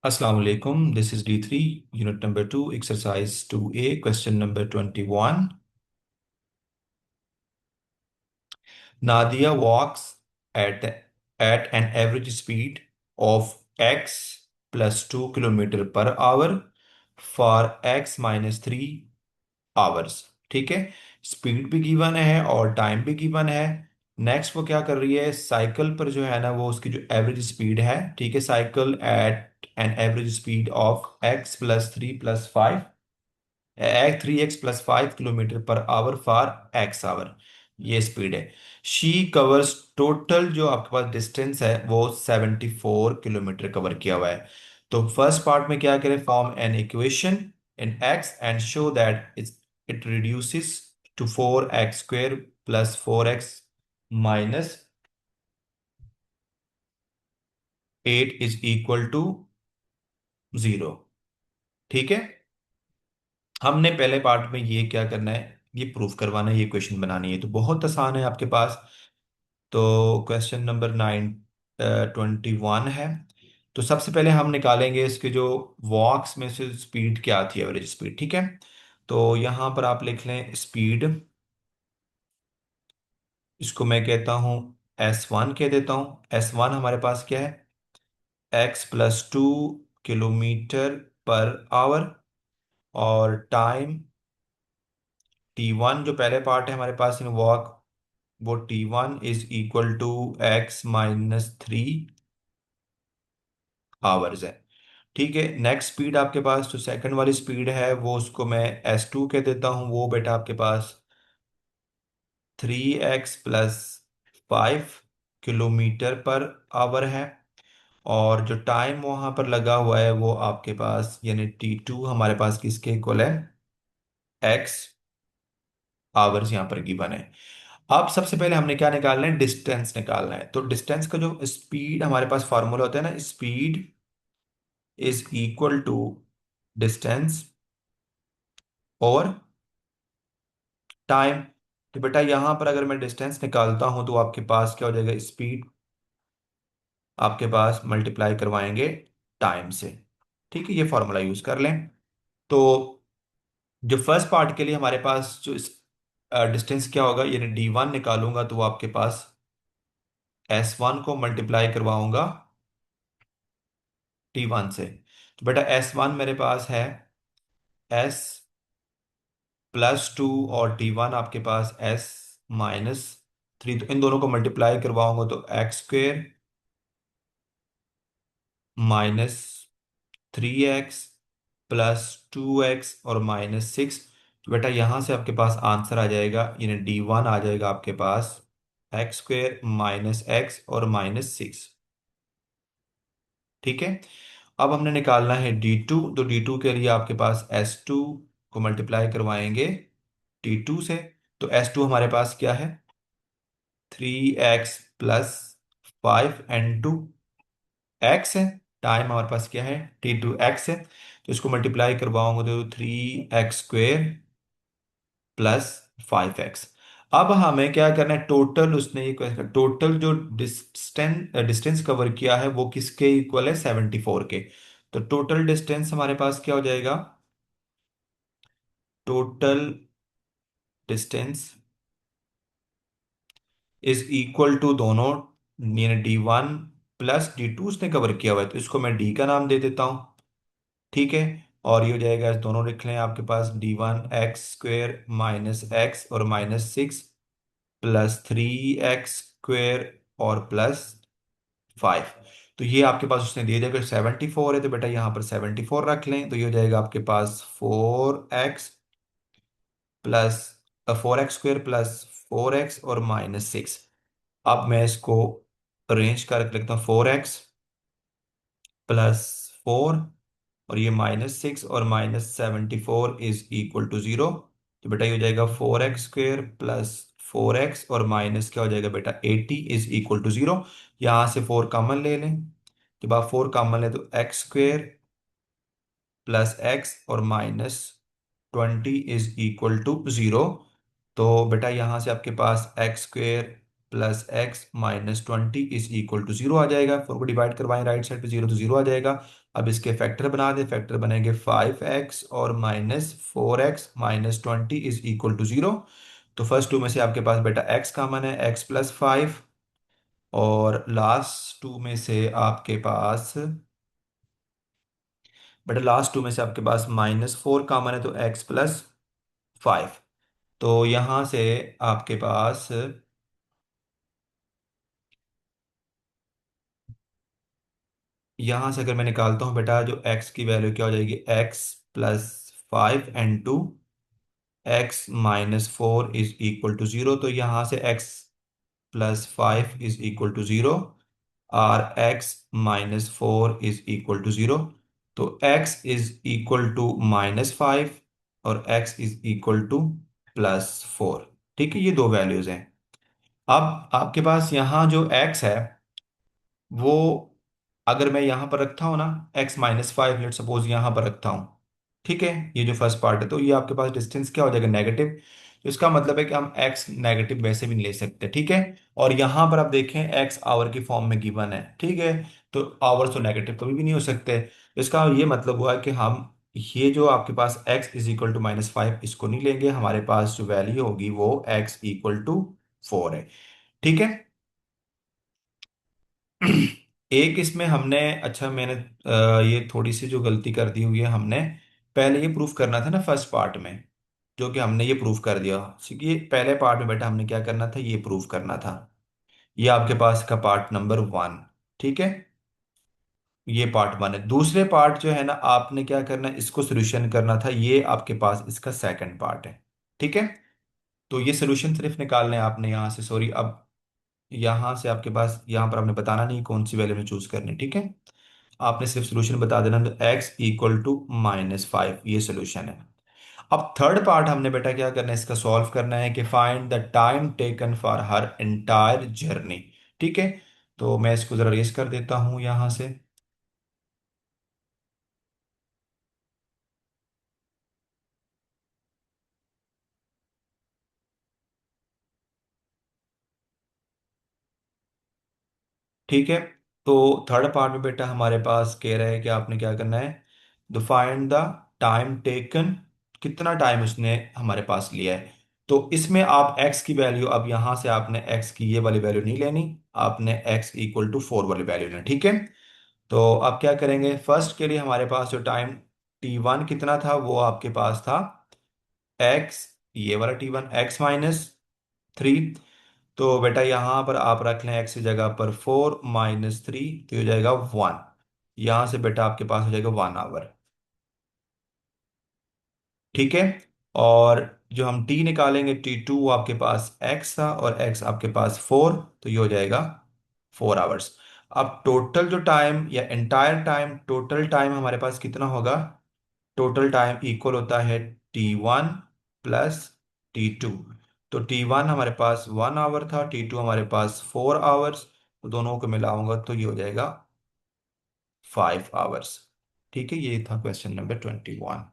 Assalamu alaikum. This is D3, unit number 2, exercise 2A, question number 21. Nadia walks at an average speed of x plus 2 kilometer per hour for x minus 3 hours. ठीक है, speed भी given है और time भी given है। Next वो क्या कर रही है, साइकिल पर जो है ना वो उसकी जो एवरेज स्पीड है, ठीक है, cycle at an average speed of x plus 3 plus 5, 3x+5 kilometre per hour for x hour, ये स्पीड है। शी कवर्स, टोटल जो आपके पास डिस्टेंस है वो 74 किलोमीटर कवर किया हुआ है। तो फर्स्ट पार्ट में क्या करें, form an equation in x and show that it reduces to 4x² plus 4x-8 is equal to 0। ठीक है, हमने पहले पार्ट में ये क्या करना है, ये प्रूफ करवाना है, ये क्वेश्चन बनानी है, तो बहुत आसान है आपके पास। तो क्वेश्चन नंबर 21 है। तो सबसे पहले हम निकालेंगे इसके जो वॉक्स में से स्पीड क्या थी, एवरेज स्पीड। ठीक है, तो यहां पर आप लिख लें स्पीड, इसको मैं कहता हूं S1 कह देता हूं। S1 हमारे पास क्या है, x+2 किलोमीटर पर आवर, और टाइम T1 जो पहले पार्ट है हमारे पास इन वॉक, वो T1 is equal to x-3 hours है। ठीक है, नेक्स्ट स्पीड आपके पास जो सेकंड वाली स्पीड है वो उसको मैं S2 कह देता हूँ, वो बेटा आपके पास 3x+5 किलोमीटर पर आवर है। और जो टाइम वहां पर लगा हुआ है वो आपके पास यानी T2 हमारे पास किसके इक्वल है, x आवर्स यहाँ पर गिवन है। अब सबसे पहले हमने क्या निकालना है, डिस्टेंस निकालना है। तो डिस्टेंस का जो स्पीड हमारे पास फॉर्मूला होता है ना, speed is equal to distance और टाइम। तो बेटा यहां पर अगर मैं डिस्टेंस निकालता हूं तो आपके पास क्या हो जाएगा, स्पीड आपके पास मल्टीप्लाई करवाएंगे टाइम से। ठीक है, ये फॉर्मूला यूज कर लें। तो जो फर्स्ट पार्ट के लिए हमारे पास जो डिस्टेंस क्या होगा, यानी D1 निकालूंगा तो वो आपके पास S1 को मल्टीप्लाई करवाऊंगा T1 से। तो बेटा S1 मेरे पास है S+2 और T1 आपके पास S-3। तो इन दोनों को मल्टीप्लाई करवाऊंगा तो x² - 3x +2x और -6। तो बेटा यहां से आपके पास आंसर आ जाएगा, यानी D1 आ जाएगा आपके पास x² - x और -6। ठीक है, अब हमने निकालना है D2। तो D2 के लिए आपके पास S2 को मल्टीप्लाई करवाएंगे T2 से। तो S2 हमारे पास क्या है, 3x+5 n2 x है। टाइम हमारे पास क्या है, T2 x है। तो इसको मल्टीप्लाई करवाऊंगा तो 3x² + 5x। अब हमें क्या करना है, टोटल उसने ये टोटल जो डिस्टेंस कवर किया है वो किसके इक्वल है, 74 के। तो टोटल डिस्टेंस हमारे पास क्या हो जाएगा, total distance is equal to दोनों, यानी D1 प्लस D2 उसने कवर किया हुआ है तो इसको मैं D का नाम दे देता हूं। ठीक है, और ये हो जाएगा, दोनों लिख लें आपके पास D1 x² - x और -6 +3x² और +5। तो ये आपके पास उसने दे दिया, अगर 74 है तो बेटा यहाँ पर 74 रख लें। तो ये हो जाएगा आपके पास 4x और -6। अब मैं इसको अरेंज करके लिखता हूँ, 4x + 4 और ये -6 और -74 इज इक्वल टू 0। तो बेटा ये हो जाएगा 4x² + 4x और माइनस क्या हो जाएगा बेटा 80 इज इक्वल टू 0। यहाँ से 4 कॉमन ले लें, जब आप 4 कॉमन लें तो x² + x और -20 इज इक्वल टू 0। तो बेटा यहाँ से आपके पास x² plus x minus 20 is equal to zero आ जाएगा। 4 को डिवाइड करवाएं राइट साइड पे, जीरो तो जीरो आ जाएगा। अब इसके फैक्टर बना दें, फैक्टर बनेंगे 5x और minus 4x minus 20 is equal to zero. तो फर्स्ट टू में से आपके पास बेटा x कॉमन है, x प्लस 5, और लास्ट टू में से आपके पास बेटा लास्ट टू में से आपके पास माइनस 4 कॉमन है, तो x प्लस 5। तो यहां से आपके पास, यहां से अगर मैं निकालता हूं बेटा, जो x की वैल्यू क्या हो जाएगी, x plus 5 n2 x minus 4 is equal to zero. तो यहां से x plus 5 is equal to zero और x minus 4 is equal to zero. तो x is equal to minus 5 और x is equal to plus 4। ठीक है, ये दो वैल्यूज हैं। अब आपके पास यहाँ जो x है वो, अगर मैं यहां पर रखता हूं ना, x माइनस 5 लेट सपोज यहां पर रखता हूं, ठीक है, ये जो फर्स्ट पार्ट है, तो ये आपके पास डिस्टेंस क्या हो जाएगा, नेगेटिव। तो इसका मतलब है कि हम x नेगेटिव वैसे भी नहीं ले सकते, ठीक है। और यहां पर आप देखें x आवर की फॉर्म में गिवन है, ठीक है। तो आवर्स तो नेगेटिव कभी भी नहीं हो सकते, तो इसका ये मतलब हुआ कि हम ये जो आपके पास x is equal to minus 5 इसको नहीं लेंगे, हमारे पास जो वैल्यू होगी वो x इक्वल टू 4 है, ठीक है। एक इसमें हमने, अच्छा मैंने ये थोड़ी सी जो गलती कर दी हुई है, हमने पहले ये प्रूफ करना था ना फर्स्ट पार्ट में, जो कि हमने ये प्रूफ कर दिया। क्योंकि ये पहले पार्ट में बेटा हमने क्या करना था, ये प्रूफ करना था। ये आपके पास का पार्ट नंबर 1, ठीक है। ये पार्ट 1 है। दूसरे पार्ट जो है ना, आपने क्या करना है, इसको सोल्यूशन करना था, ये आपके पास इसका सेकंड पार्ट है, ठीक है। तो ये सोल्यूशन सिर्फ निकालने हैं आपने यहाँ से, सॉरी, अब यहाँ से आपके पास, यहाँ पर आपने बताना नहीं कौन सी वैल्यू में चूज करनी, ठीक है। आपने सिर्फ सोल्यूशन बता देना, तो x इक्वल टू माइनस 5 ये सोल्यूशन है। अब थर्ड पार्ट हमने बेटा क्या करना है, इसका सॉल्व करना है कि find the time taken for her entire journey, ठीक है। तो मैं इसको जरा रेस कर देता हूं यहां से, ठीक है। तो थर्ड पार्ट में बेटा हमारे पास कह रहा है कि आपने क्या करना है, the find the time taken, कितना टाइम उसने हमारे पास लिया है। तो इसमें आप x की वैल्यू, अब यहां से आपने x की ये वाली वैल्यू नहीं लेनी, आपने x इक्वल टू 4 वाली वैल्यू लेनी, ठीक है। तो अब क्या करेंगे, फर्स्ट के लिए हमारे पास जो टाइम t1 कितना था, वो आपके पास था x, ये वाला t1 x माइनस 3। तो बेटा यहां पर आप रख लें x की जगह पर 4 माइनस 3, तो ये हो जाएगा 1। यहां से बेटा आपके पास हो जाएगा 1 आवर, ठीक है। और जो हम t निकालेंगे, t2 आपके पास x था और x आपके पास 4, तो ये हो जाएगा 4 आवर्स। अब टोटल जो टाइम या एंटायर टाइम, टोटल टाइम हमारे पास कितना होगा, टोटल टाइम इक्वल होता है t1 प्लस t2। तो t1 हमारे पास 1 आवर था, t2 हमारे पास 4 आवर्स, तो दोनों को मिलाऊंगा तो ये हो जाएगा 5 आवर्स, ठीक है। ये था क्वेश्चन नंबर 21।